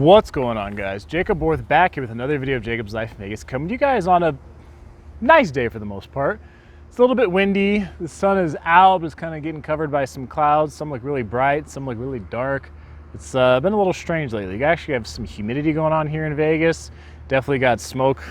What's going on, guys? Jacob Worth back here with another video of Jacob's Life in Vegas, coming to you guys on a nice day for the most part. It's a little bit windy, the sun is out, but it's kind of getting covered by some clouds. Some look really bright, some look really dark. It's been a little strange lately. You actually have some humidity going on here in Vegas. Definitely got smoke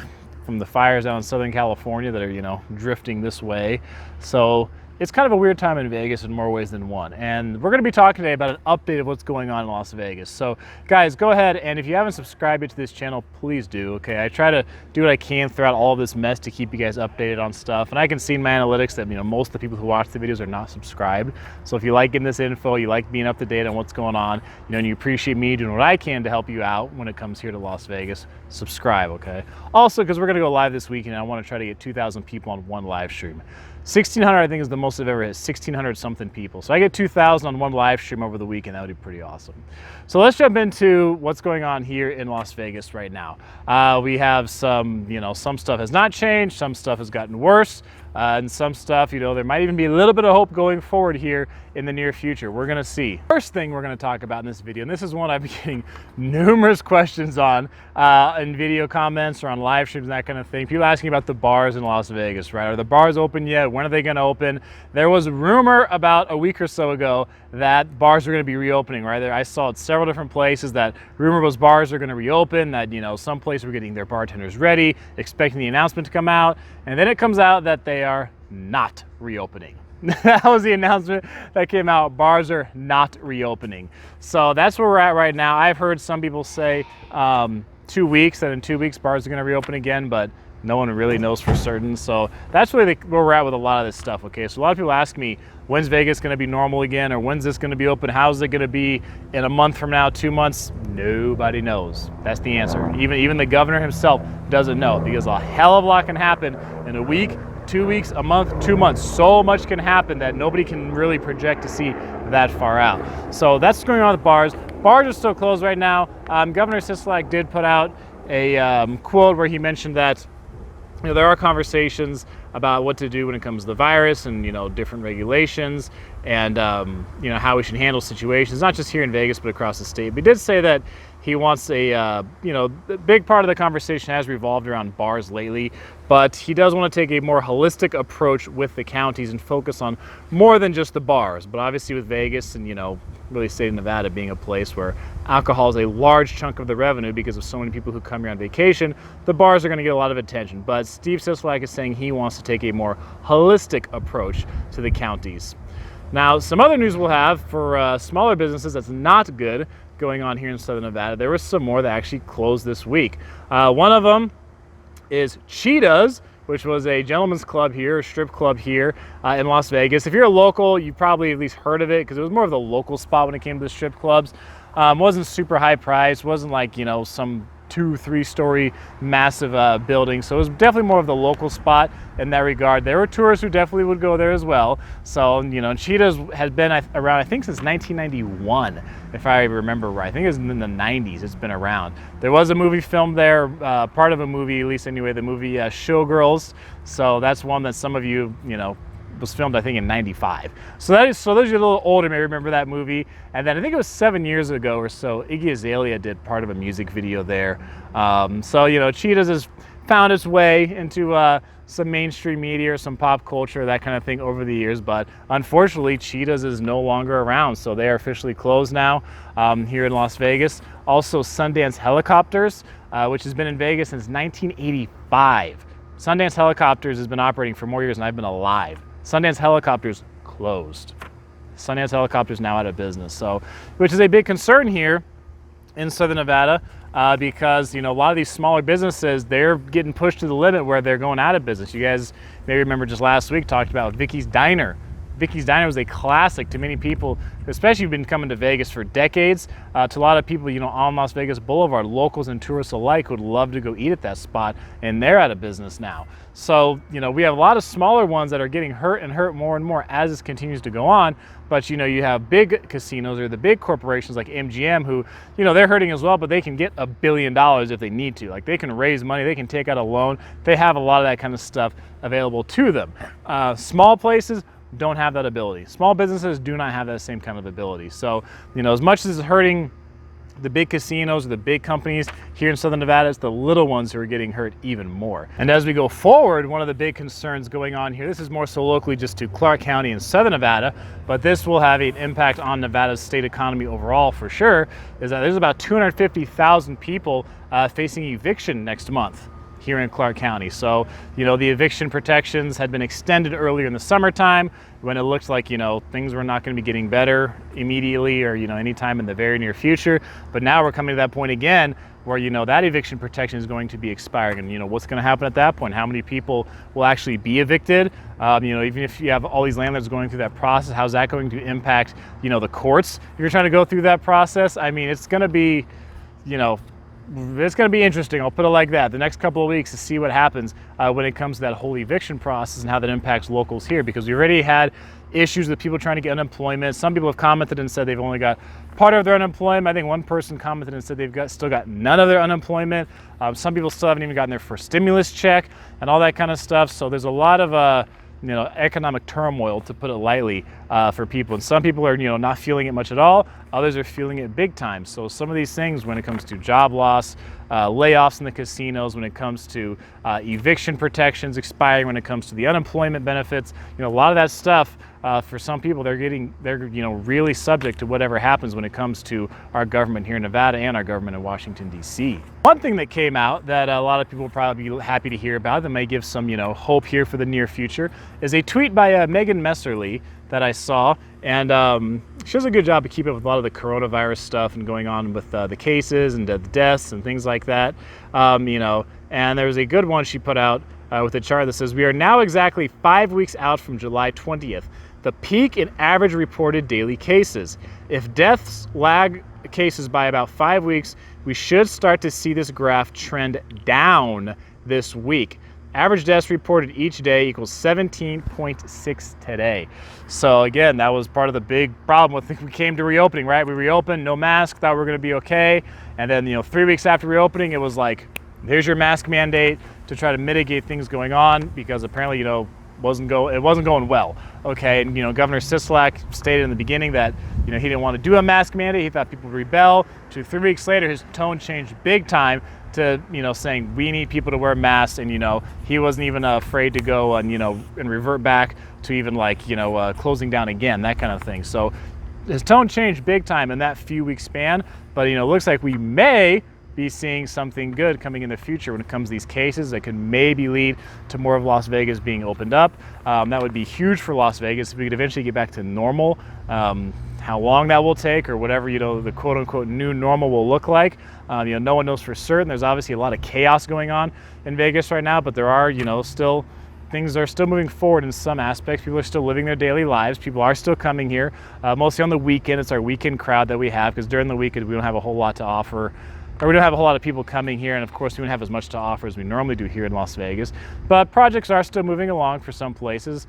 from the fires out in Southern California that are, drifting this way. So it's kind of a weird time in Vegas in more ways than one. And we're going to be talking today about an update of what's going on in Las Vegas. So guys, go ahead, and if you haven't subscribed to this channel, please do, okay? I try to do what I can throughout all of this mess to keep you guys updated on stuff. And I can see in my analytics that, most of the people who watch the videos are not subscribed. So if you like getting this info, you like being up to date on what's going on, and you appreciate me doing what I can to help you out when it comes here to Las Vegas, subscribe, okay? Also, because we're going to go live this weekend, I want to try to get 2,000 people on one live stream. 1,600, I think, is the most I've ever hit, 1,600 something people. So I get 2,000 on one live stream over the weekend. That would be pretty awesome. So let's jump into what's going on here in Las Vegas right now. We have some, some stuff has not changed, some stuff has gotten worse, and some stuff, there might even be a little bit of hope going forward here in the near future. We're gonna see. First thing we're gonna talk about in this video, and this is one I've been getting numerous questions on in video comments or on live streams and that kind of thing. People asking about the bars in Las Vegas, right? Are the bars open yet? When are they gonna open? There was a rumor about a week or so ago that bars are gonna be reopening, right? I saw it several different places that rumor was bars are gonna reopen, that, some places were getting their bartenders ready, expecting the announcement to come out, and then it comes out that they are not reopening. That was the announcement that came out. Bars are not reopening. So that's where we're at right now. I've heard some people say 2 weeks, that in 2 weeks bars are going to reopen again, but no one really knows for certain. So that's really where we're at with a lot of this stuff, okay? So a lot of people ask me, when's Vegas going to be normal again, or when's this going to be open? How's it going to be in a month from now, 2 months? Nobody knows. That's the answer. Even the governor himself doesn't know, because a hell of a lot can happen in a week, 2 weeks, a month, 2 months. So much can happen that nobody can really project to see that far out. So that's what's going on with bars. Bars are still closed right now. Governor Sisolak did put out a quote where he mentioned that there are conversations about what to do when it comes to the virus and, different regulations and, how we should handle situations, not just here in Vegas, but across the state. But he did say that he wants the big part of the conversation has revolved around bars lately, but he does want to take a more holistic approach with the counties and focus on more than just the bars. But obviously with Vegas and, really state of Nevada being a place where alcohol is a large chunk of the revenue because of so many people who come here on vacation, the bars are going to get a lot of attention. But Steve Sisolak is saying he wants to take a more holistic approach to the counties. Now, some other news we'll have for smaller businesses that's not good going on here in Southern Nevada. There was some more that actually closed this week. One of them is Cheetah's, which was a gentleman's club here, a strip club here in Las Vegas. If you're a local, you probably at least heard of it because it was more of the local spot when it came to the strip clubs. Wasn't super high priced, wasn't like, some 2-3 story massive building. So it was definitely more of the local spot in that regard. There were tourists who definitely would go there as well. So, Cheetah's has been around, I think, since 1991, if I remember right. I think it was in the 90s it's been around. There was a movie filmed there, part of a movie, at least anyway, the movie Showgirls. So that's one that some of you, was filmed, I think, in 95. So those are a little older, may remember that movie. And then I think it was 7 years ago or so, Iggy Azalea did part of a music video there. So, Cheetah's has found its way into some mainstream media or some pop culture, that kind of thing over the years. But unfortunately, Cheetah's is no longer around. So they are officially closed now here in Las Vegas. Also, Sundance Helicopters, which has been in Vegas since 1985. Sundance Helicopters has been operating for more years than I've been alive. Sundance Helicopters closed. Sundance Helicopters now out of business. So, which is a big concern here in Southern Nevada because, a lot of these smaller businesses, they're getting pushed to the limit where they're going out of business. You guys may remember just last week talked about Vicky's Diner. Vicky's Diner was a classic to many people, especially who've been coming to Vegas for decades. To a lot of people, on Las Vegas Boulevard, locals and tourists alike would love to go eat at that spot, and they're out of business now. So, we have a lot of smaller ones that are getting hurt and hurt more and more as this continues to go on. But, you have big casinos or the big corporations like MGM who, they're hurting as well, but they can get $1 billion if they need to. Like, they can raise money, they can take out a loan. They have a lot of that kind of stuff available to them. Small places don't have that ability. Small businesses do not have that same kind of ability. So, as much as it's hurting the big casinos or the big companies here in Southern Nevada. It's the little ones who are getting hurt even more. And as we go forward, one of the big concerns going on here, this is more so locally just to Clark County and Southern Nevada, but this will have an impact on Nevada's state economy overall for sure, is that there's about 250,000 people facing eviction next month here in Clark County. So, you know, the eviction protections had been extended earlier in the summertime when it looked like, you know, things were not going to be getting better immediately or, you know, anytime in the very near future. But now we're coming to that point again where, you know, that eviction protection is going to be expiring. And, you know, what's going to happen at that point? How many people will actually be evicted? You know, even if you have all these landlords going through that process, how's that going to impact, you know, the courts? If you're trying to go through that process, I mean, it's going to be, you know, it's going to be interesting, I'll put it like that, the next couple of weeks to see what happens when it comes to that whole eviction process and how that impacts locals here, because we already had issues with people trying to get unemployment. Some people have commented and said they've only got part of their unemployment. I think one person commented and said they've still got none of their unemployment. Some people still haven't even gotten their first stimulus check and all that kind of stuff. So there's a lot of you know, economic turmoil, to put it lightly, for people. And some people are, you know, not feeling it much at all. Others are feeling it big time. So some of these things, when it comes to job loss, layoffs in the casinos, when it comes to eviction protections expiring, when it comes to the unemployment benefits, you know, a lot of that stuff, for some people, they're you know, really subject to whatever happens when it comes to our government here in Nevada and our government in Washington, D.C. One thing that came out that a lot of people will probably be happy to hear about, that may give some, you know, hope here for the near future, is a tweet by Megan Messerly that I saw. And she does a good job of keeping up with a lot of the coronavirus stuff and going on with the cases and the deaths and things like that. You know, and there was a good one she put out with a chart that says, we are now exactly 5 weeks out from July 20th, the peak in average reported daily cases. If deaths lag cases by about 5 weeks, we should start to see this graph trend down this week. Average deaths reported each day equals 17.6 today. So again, that was part of the big problem with we came to reopening, right? We reopened, no mask, thought we were going to be okay. And then, you know, 3 weeks after reopening, it was like, here's your mask mandate to try to mitigate things going on, because apparently, you know, it wasn't going well. Okay, and you know, Governor Sisolak stated in the beginning that, you know, he didn't want to do a mask mandate. He thought people would rebel. 3 weeks later, his tone changed big time to, you know, saying we need people to wear masks, and you know, he wasn't even afraid to go and, you know, and revert back to even like, you know, closing down again, that kind of thing. So his tone changed big time in that few week span. But you know, it looks like we may be seeing something good coming in the future when it comes to these cases that could maybe lead to more of Las Vegas being opened up. That would be huge for Las Vegas if we could eventually get back to normal. How long that will take, or whatever, you know, the quote unquote new normal will look like, you know, no one knows for certain. There's obviously a lot of chaos going on in Vegas right now, but there are, you know, still things are still moving forward in some aspects. People are still living their daily lives. People are still coming here, mostly on the weekend. It's our weekend crowd that we have, because during the weekend we don't have a whole lot to offer. Or we don't have a whole lot of people coming here, and of course we don't have as much to offer as we normally do here in Las Vegas. But projects are still moving along for some places.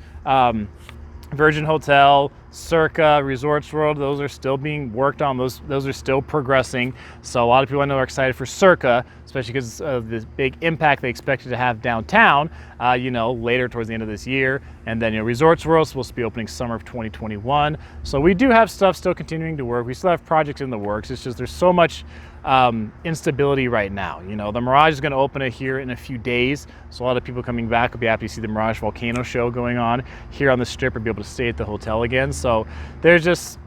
Virgin Hotel, Circa, Resorts World, those are still being worked on. Those are still progressing. So a lot of people I know are excited for Circa, especially because of this big impact they expected to have downtown, you know, later towards the end of this year. And then, you know, Resorts World is supposed to be opening summer of 2021. So we do have stuff still continuing to work. We still have projects in the works. It's just there's so much instability right now. You know, the Mirage is going to open it here in a few days, so a lot of people coming back will be happy to see the Mirage Volcano show going on here on the Strip, or be able to stay at the hotel again. So there's just,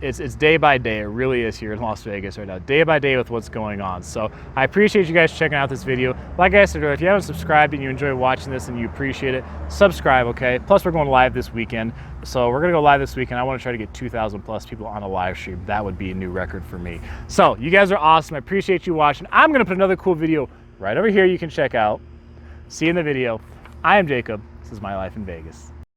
it's day by day. It really is here in Las Vegas right now, day by day with what's going on. So I appreciate you guys checking out this video. Like I said earlier, if you haven't subscribed and you enjoy watching this and you appreciate it, subscribe, okay? Plus we're going live this weekend. So we're gonna go live this weekend. I wanna try to get 2,000 plus people on a live stream. That would be a new record for me. So you guys are awesome. I appreciate you watching. I'm gonna put another cool video right over here you can check out. See you in the video. I am Jacob. This is My Life in Vegas.